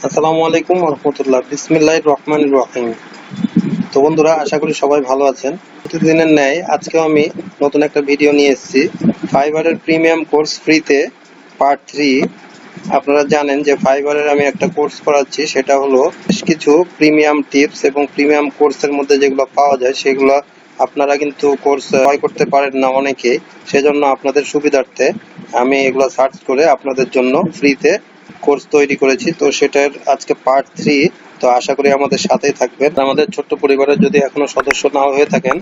আসসালামু আলাইকুম ওয়া রাহমাতুল্লাহ। বিসমিল্লাহির রহমানির রহিম। তো বন্ধুরা, আশা করি সবাই ভালো আছেন। প্রতিদিনের ন্যায় আজকেও আমি নতুন একটা ভিডিও নিয়ে এসেছি। ফাইবারের প্রিমিয়াম কোর্স ফ্রিতে পার্ট 3। আপনারা জানেন যে ফাইবারের আমি একটা কোর্স করাচ্ছি, সেটা হলো বেশ কিছু প্রিমিয়াম টিপস এবং প্রিমিয়াম কোর্সের মধ্যে যেগুলো পাওয়া যায় সেগুলো আপনারা কিন্তু কোর্স ক্রয় করতে পারেন না অনেকে। সেজন্য আপনাদের সুবিধার্থে আমি এগুলো সার্চ করে আপনাদের জন্য ফ্রিতে কোর্স তৈরি করেছি। তো সেটার আজকে পার্ট 3। তো আশা করি আমাদের সাথেই থাকবেন। আমাদের ছোট্ট পরিবারের যদি এখনো সদস্য না হয়ে থাকেন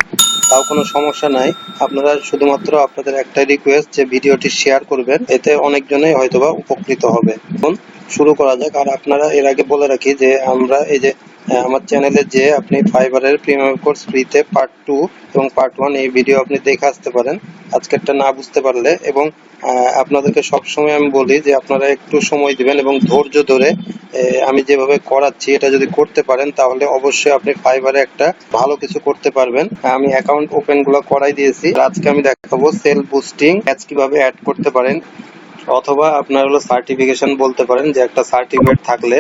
তাও কোনো সমস্যা নাই। আপনারা শুধুমাত্র আপনাদের একটাই রিকোয়েস্ট যে ভিডিওটি শেয়ার করবেন, এতে অনেকজনই হয়তোবা উপকৃত হবে। এখন শুরু করা যাক। আর আপনারা এর আগে বলে রাখি যে আমরা এই যে আমার চ্যানেলে যে আপনি ফাইবারের প্রিমিয়াম কোর্স ফ্রিতে পার্ট 2 এবং পার্ট 1 এই ভিডিও আপনি দেখে আসতে পারেন আজকেরটা না বুঝতে পারলে। এবং আপনাদেরকে সবসময় আমি বলি যে আপনারা একটু সময় দিবেন এবং ধৈর্য ধরে আমি যেভাবে করাচ্ছি এটা যদি করতে পারেন তাহলে অবশ্যই আপনি ফাইবারে একটা ভালো কিছু করতে পারবেন। আমি অ্যাকাউন্ট ওপেন গুলো করাই দিয়েছি। আজকে আমি দেখাবো সেল বুস্টিং অ্যাডস কিভাবে অ্যাড করতে পারেন, অথবা আপনার হলো সার্টিফিকেশন বলতে পারেন যে একটা সার্টিফিকেট থাকলে।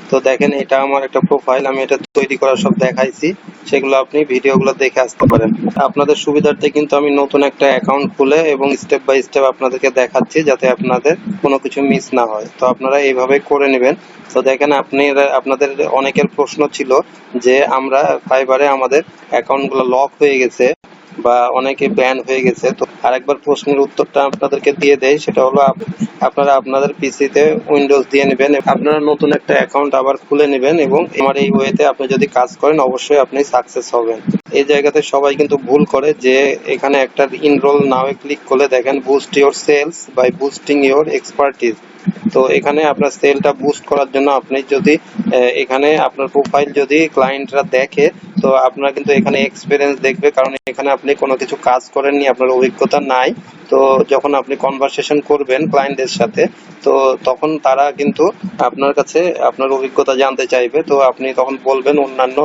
তো দেখেন, এটা আমার একটা প্রোফাইল, আমি এটা তৈরি করা সব দেখাইছি, সেগুলো আপনি ভিডিওগুলো দেখে আসতে পারেন। আপনাদের সুবিধার্থে কিন্তু আমি নতুন একটা অ্যাকাউন্ট খুলে এবং স্টেপ বাই স্টেপ আপনাদেরকে দেখাচ্ছি যাতে আপনাদের কোনো কিছু মিস না হয়। তো আপনারা এইভাবে করে নেবেন। তো দেখেন, আপনাদের অনেকের প্রশ্ন ছিল যে আমরা ফাইবারে আমাদের অ্যাকাউন্টগুলো লক হয়ে গেছে বা অনেকে ব্যান হয়ে গেছে। তো আরেকবার প্রশ্নের উত্তরটা আপনাদেরকে দিয়ে দেয়, সেটা হলো আপনারা আপনাদের পিসিতে উইন্ডোজ দিয়ে নেবেন, আপনারা নতুন একটা অ্যাকাউন্ট আবার খুলে নেবেন এবং আমার এই ওয়েতে আপনি যদি কাজ করেন অবশ্যই আপনি সাকসেস হবেন। এই জায়গাতে সবাই কিন্তু ভুল করে যে এখানে একটা ইনরোল নাও ক্লিক করলে দেখেন boost your sales by boosting your expertise. তো এখানে আপনার সেলটা বুস্ট করার জন্য আপনি যদি এখানে আপনার প্রোফাইল যদি ক্লায়েন্টরা দেখে তো আপনারা কিন্তু এখানে এক্সপিরিয়েন্স দেখবে, কারণ এখানে আপনি কোনো কিছু কাজ করেননি, আপনার অভিজ্ঞতা নাই। তো যখন আপনি কনভারসেশন করবেন ক্লায়েন্টদের সাথে তো তখন তারা কিন্তু আপনার কাছে আপনার অভিজ্ঞতা জানতে চাইবে। তো আপনি তখন বলবেন অন্যান্য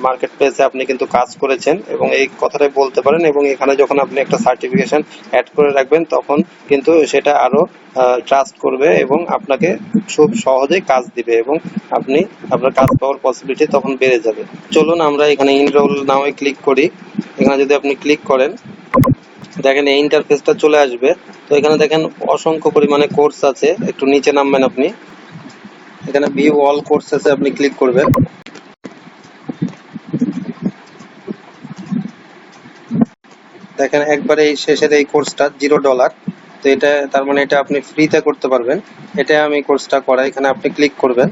মার্কেট প্লেসে আপনি কিন্তু কাজ করেছেন এবং এই কথাটাই বলতে পারেন। এবং এখানে যখন আপনি একটা সার্টিফিকেশন অ্যাড করে রাখবেন তখন কিন্তু সেটা আরো ট্রাস্ট করবে এবং আপনাকে খুব সহজেই কাজ দিবে এবং আপনি আপনার কাজ পাওয়ার পসিবিলিটি তখন বেড়ে যাবে। চলুন আমরা এখানে ইনরোল নাওয়ে ক্লিক করি। এখানে যদি আপনি ক্লিক করেন দেখেন এই ইন্টারফেসটা চলে আসবে। তো এখানে দেখেন অসংখ্য পরিমাণে কোর্স আছে, একটু নিচে নামবেন আপনি, এখানে ভিউ অল কোর্সেসে আপনি ক্লিক করবেন। দেখেন একবারে এই শেষের এই কোর্সটা $0। তো এটা তার মানে এটা আপনি ফ্রিতে করতে পারবেন। এটা আমি কোর্সটা করা, এখানে আপনি ক্লিক করবেন।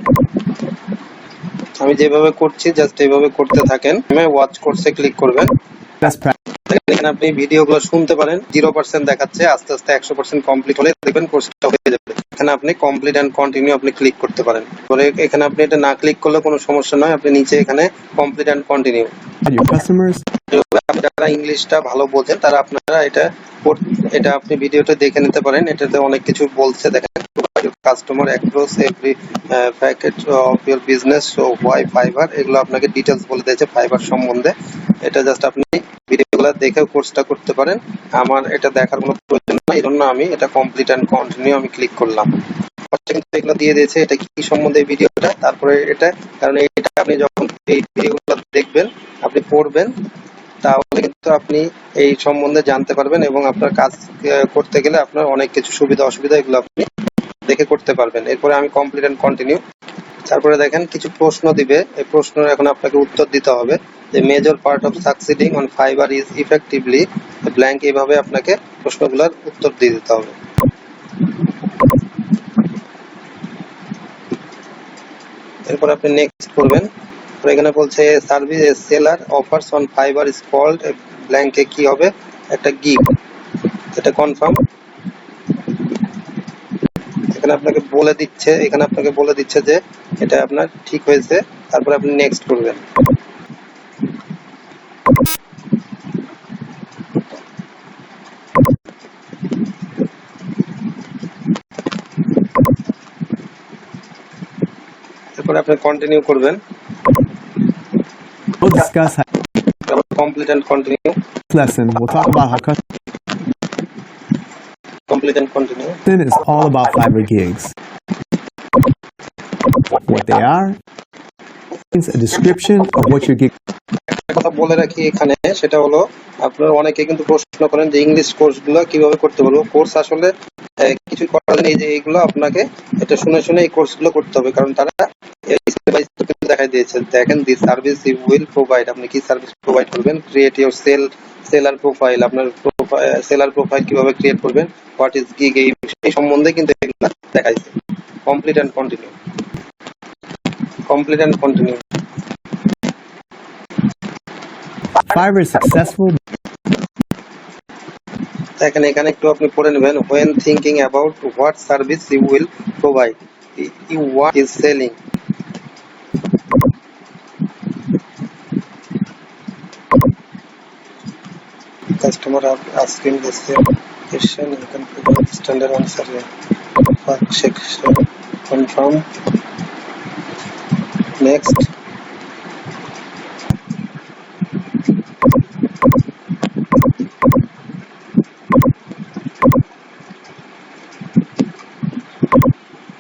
আমি যেভাবে করছি জাস্ট এইভাবে করতে থাকেন। ওয়াচ কোর্সে ক্লিক করবেন। এখানে আপনি ভিডিওগুলো শুনতে পারেন। 0% দেখাচ্ছে, আস্তে আস্তে 100% কমপ্লিট হলে দেখবেন কোর্সটা হয়ে যাবে। এখানে আপনি কমপ্লিট এন্ড কন্টিনিউ আপনি ক্লিক করতে পারেন। পরে এখানে আপনি এটা না ক্লিক করলে কোনো সমস্যা নয়, আপনি নিচে এখানে কমপ্লিট এন্ড কন্টিনিউ। যারা ইংলিশটা ভালো বোঝেন তারা আপনারা এটা আপনি ভিডিওটা দেখে নিতে পারেন। এটাতে অনেক কিছু বলছে, দেখেন customer across every package of your business, so why fibre, এগুলো আপনাকে ডিটেলস বলে দিয়েছে ফাইবার সম্বন্ধে। এটা জাস্ট আপনি ভিডিওগুলো দেখে কোর্সটা করতে পারেন। আমার এটা দেখার কোনো প্রয়োজন নাই, এই জন্য আমি এটা কমপ্লিট এন্ড কন্টিনিউ আমি ক্লিক করলাম। কিন্তু এগুলো দিয়ে দিয়েছে এটা কি সম্বন্ধে ভিডিওটা, তারপরে এটা, কারণ এটা আপনি যখন এই ভিডিওগুলো দেখবেন আপনি পড়বেন তাহলে কিন্তু আপনি এই সম্বন্ধে জানতে পারবেন এবং আপনার কাজ করতে গেলে আপনার অনেক কিছু সুবিধা অসুবিধা এগুলো আপনি দেখে করতে পারবেন। এরপরে আমি কমপ্লিট এন্ড কন্টিনিউ। তারপরে দেখেন কিছু প্রশ্ন দিবে, এই প্রশ্নের এখন আপনাকে উত্তর দিতে হবে যে major part of succeeding on Fiverr is effectively blank. এইভাবে আপনাকে প্রশ্নগুলোর উত্তর দিয়ে দিতে হবে। এরপর আপনি নেক্সট করবেন। এখানে বলছে service seller offers on Fiverr is called ব্ল্যাঙ্কে কি হবে, একটা গিফট, এটা কনফার্ম। এখানে আপনাকে বলে দিচ্ছে যে এটা আপনার ঠিক হয়েছে। তারপর আপনি নেক্সট করবেন। এরপর আপনি কন্টিনিউ করবেন। We'll discuss how complete and continue. lesson. We'll talk about how complete and continue. custom is all about Fiverr gigs. what they are, a description of what you're getting. কথা বলে রাখি এখানে, সেটা হলো আপনারা অনেকে কিন্তু প্রশ্ন করেন যে ইংলিশ কোর্সগুলো কিভাবে করতে পারবো। কোর্স আসলে কিছু করার নেই, যে এইগুলো আপনাকে এটা শুনে শুনে এই কোর্সগুলো করতে হবে, কারণ তারা স্টেপ বাই স্টেপ দেখাই দিয়েছে। দেখেন, the service you will provide, আপনি কি সার্ভিস প্রোভাইড করবেন, ক্রিয়েট ইউর সেলার প্রোফাইল, আপনার সেলার প্রোফাইল কিভাবে ক্রিয়েট করবেন, হোয়াট ইজ গিগ, এই সম্বন্ধে কিন্তু এগুলো দেখাইছে। Complete and continue, complete and continue. Fiverr is successful. দেখেন এখানে একটু আপনি পড়ে নেবেন, when thinking about what service you will provide, you what is selling. Customer are asking the same question, you can provide standard answer. Bach section, confirm. Next.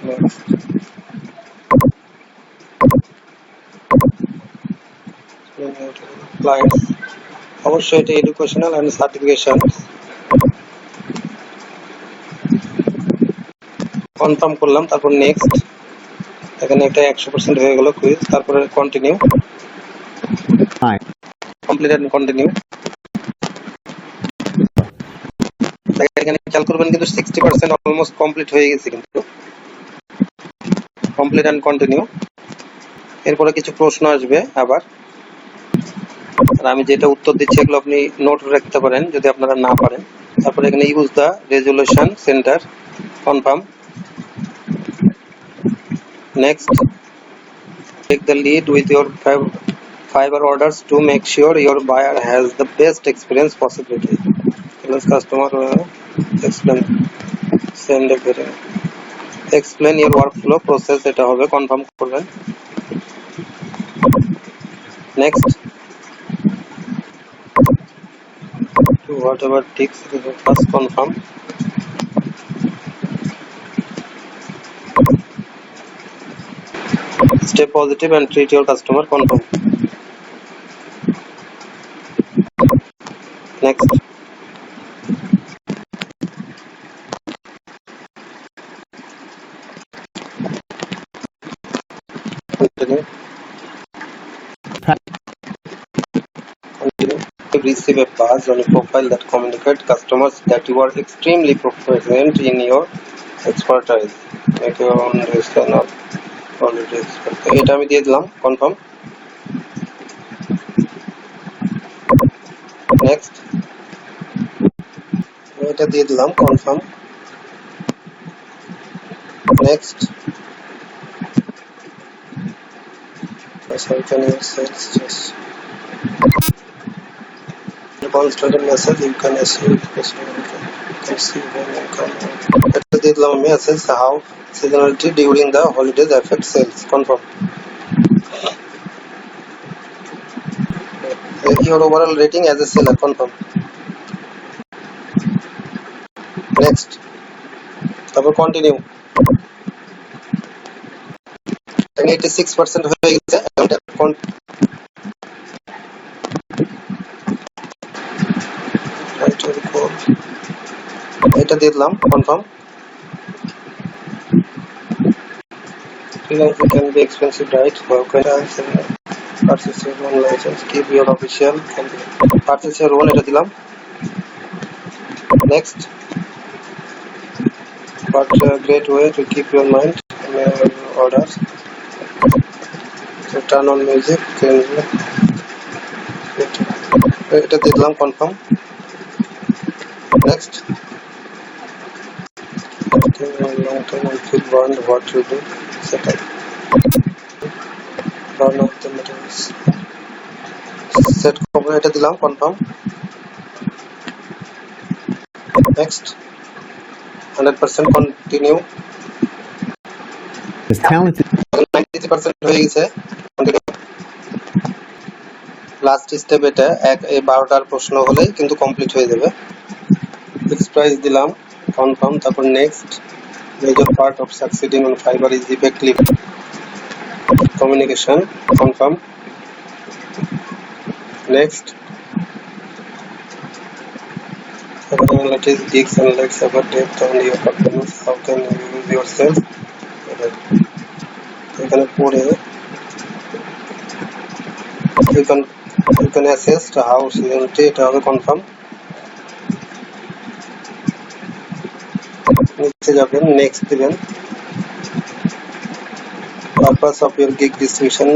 Next. Clients. অবশ্যই এটা educational and certification. Confirm করলাম, তারপর next. এখানে এটা 100% হয়ে গেল quiz, তারপরে continue, complete and continue. এখানে খেয়াল করবেন কিন্তু 60% অলমোস্ট কমপ্লিট হয়ে গেছে, কিন্তু কমপ্লিট এন্ড কন্টিনিউ। এরপরে কিছু প্রশ্ন আসবে আবার, আর আমি যেটা উত্তর দিচ্ছি এগুলো আপনি নোট রাখতে পারেন যদি আপনারা না পারেন। তারপরে এখানে use the resolution centre, confirm. Next, take the lead with your Fiverr orders to make sure your buyer has the best experience possibility. Customer explain, send a query. Explain your workflow process, এটা হবে, confirm করবেন। Next, to whatever ticks first, confirm. Stay positive and treat your customer, confirm. Next, continue. Continue. You receive a badge on your profile that communicates customers that you are extremely proficient in your expertise. Make your own research or already expert. এটা আমি দিয়ে দিলাম, confirm. Next, এটা দিয়ে দিলাম, confirm. Next, can you sales just constant message, you can achieve can see when you come. এটা দিয়ে দিলাম আমি, assess how seasonality during the holidays affect sales, confirm. Your overall rating as a seller, confirm. Next, তারপর continue. 86% হয়ে গেছে, এটা দিয়ে দিলাম, confirm. Freelancing can be expensive, right? How can I purchase your own license? Keep your official campaign. Purchase your own, এটা দিলাম। Next, but a great way to keep your mind in your orders. So turn on music, এটা দিয়ে দিলাম, confirm. Next, long term and feel burned, what to do, set up, burn out the materials, set করবো, এটা দিলাম, confirm. Next, 100% continue. Is talented. 93% হয়ে গেছে, last step এটা, এই 12টার প্রশ্ন হলেই কিন্তু কমপ্লিট হয়ে যাবে। ফিক্সড প্রাইস দিলাম, কনফার্ম। তারপর next, major part of succeeding on Fiverr is effectively communication, confirm. Next, analytics, gigs, analytics about depth and your performance. How can you use your sales? এখানে পড়ে you can assess how seasonality, এটা হবে confirm. নিচে যাবেন, next দিবেন. Purpose of your gig distribution,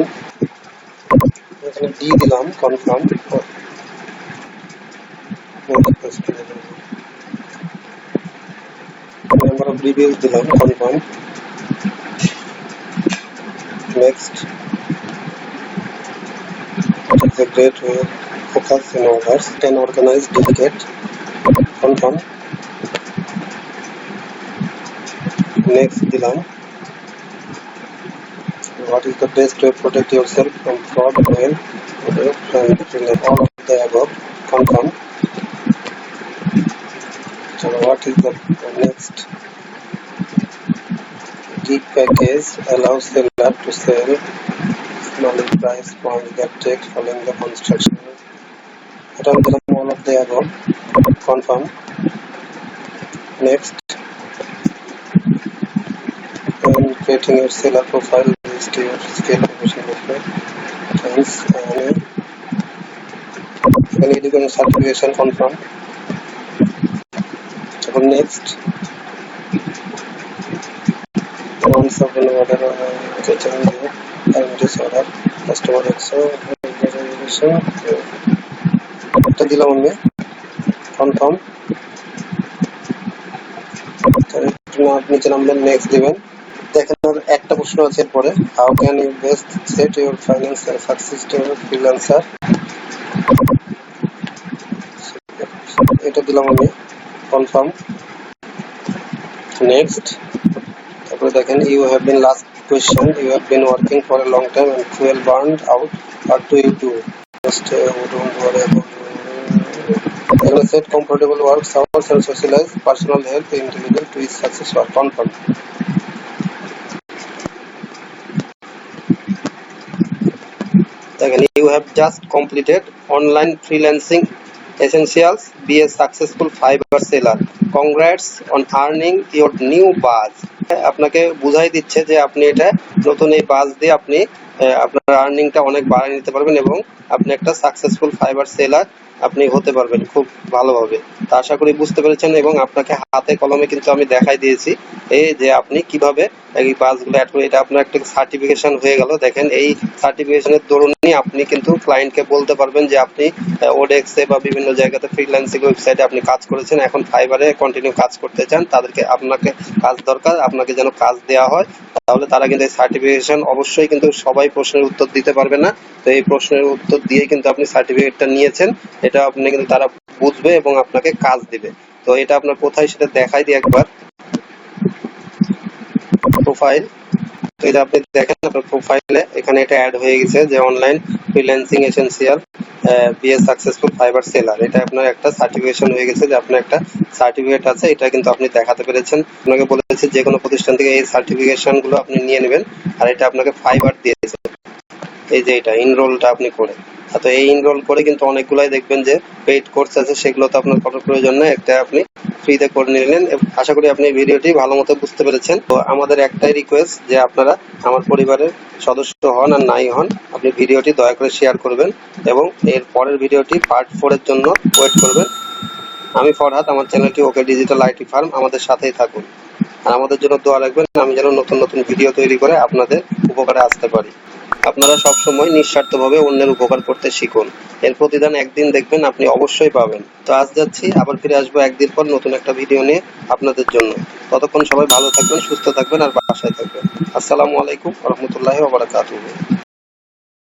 এখানে D দিলাম, confirm. Number of reviews দিলাম, confirm. Next, it is a great way focus in orders, can organize, delegate, confirm. Next দিলাম, what is the best way to protect yourself from fraud, mail, and all of the above, confirm. So what is the next? Gig package allows seller to sell small price points that take following the construction. All of the above, confirm. Next, and creating your seller profile, register your scale profession website. Thanks. And education certification, confirm. Next, once of an order, getting and disorder, customer exam, এটা দিলাম আমি, confirm. নিচে নামবেন, next দিবেন. দেখেন একটা প্রশ্ন আছে এরপরে, how can you best set your financial success to freelancer, এটা দিলাম আমি, কনফার্ম. নেক্সট, তারপরে দেখেন you have been last question, you have been working for a long time and fuel burned out, what do you do? Just don't worry about. এখানে set comfortable work hours and socialize, personal help, individual to is success or confirm. দেখেন you have just completed online freelancing essentials, be a successful Fiverr seller. Congrats on earning your new buzz. আপনাকে বুঝাই দিচ্ছে যে আপনি এটা নতুন এই বাজ দিয়ে আপনি আপনার আর্নিংটা অনেক বাড়িয়ে নিতে পারবেন এবং আপনি একটা সাকসেসফুল ফাইবার সেলার আপনি হতে পারবেন খুব ভালোভাবে. তা আশা করি বুঝতে পেরেছেন এবং আপনাকে হাতে কলমে কিন্তু আমি দেখাই দিয়েছি এই যে আপনি কিভাবে এই বাজগুলো অ্যাড করে, এটা আপনার একটা সার্টিফিকেশন হয়ে গেল. দেখেন এই সার্টিফিকেশনের দরুনই আপনি কিন্তু ক্লায়েন্টকে বলতে পারবেন যে আপনি ওডেক্সে বা বিভিন্ন জায়গাতে ফ্রিল্যান্সিং ওয়েবসাইটে আপনি কাজ করেছেন, এখন ফাইবারে কন্টিনিউ কাজ করতে চান, তাদেরকে আপনাকে কাজ দরকার, আপনাকে যেন কাজ দেওয়া হয়. তাহলে তারা কিন্তু এই সার্টিফিকেশন, অবশ্যই কিন্তু সবাই প্রশ্নের উত্তর দিতে পারবে না, তো এই প্রশ্নের উত্তর দিয়ে কিন্তু আপনি সার্টিফিকেটটা নিয়েছেন, এটা আপনি কিন্তু তারা বুঝবে এবং আপনাকে কাজ দিবে. তো এটা আপনার কোথায় সেটা দেখাই দিই একবার. প্রোফাইল, তো এটা আপনি দেখেন আপনার প্রোফাইলে এখানে এটা অ্যাড হয়ে গেছে যে online freelancing essential be a successful Fiverr seller. এটা আপনার একটা সার্টিফিকেশন হয়ে গেছে যে আপনার একটা সার্টিফিকেট আছে, এটা কিন্তু আপনি দেখাতে পেরেছেন. আপনাকে বলেছে যে কোনো প্রতিষ্ঠান থেকে এই সার্টিফিকেশনগুলো আপনি নিয়ে নেবেন, আর এটা আপনাকে ফাইবার দিয়েছে এই যে এটা এনরোলটা আপনি করে. তো এই এনরোল করে কিন্তু অনেকগুলাই দেখবেন যে পেইড কোর্স আছে, সেগুলো তো আপনার করার প্রয়োজন নেই, একটা আপনি ফ্রিতে করে নিলেন. আশা করি আপনি ভিডিওটি ভালো মতো বুঝতে পেরেছেন. তো আমাদের একটাই রিকোয়েস্ট যে আপনারা আমার পরিবারের সদস্য হন আর নাই হন, আপনি ভিডিওটি দয়া করে শেয়ার করবেন এবং এর পরের ভিডিওটি পার্ট 4 এর জন্য ওয়েট করবেন. আমি ফরহাদ, আমার চ্যানেলটি ওকে ডিজিটাল আইটি ফার্ম, আমাদের সাথেই থাকুন আর আমাদের জন্য দোয়া রাখবেন, আমি যেন নতুন নতুন ভিডিও তৈরি করে আপনাদের উপকারে আসতে পারি. আপনারা সবসময় নিঃস্বার্থভাবে অন্যের উপকার করতে শিখুন, এর প্রতিদান একদিন দেখবেন আপনি অবশ্যই পাবেন. তো আজ যাচ্ছি, আবার ফিরে আসবো একদিন পর নতুন একটা ভিডিও নিয়ে আপনাদের জন্য. ততক্ষণ সবাই ভালো থাকবেন, সুস্থ থাকবেন আর বাসায় থাকবেন. আসসালামু আলাইকুম ওয়া রাহমাতুল্লাহি ওয়া বারাকাতুহু.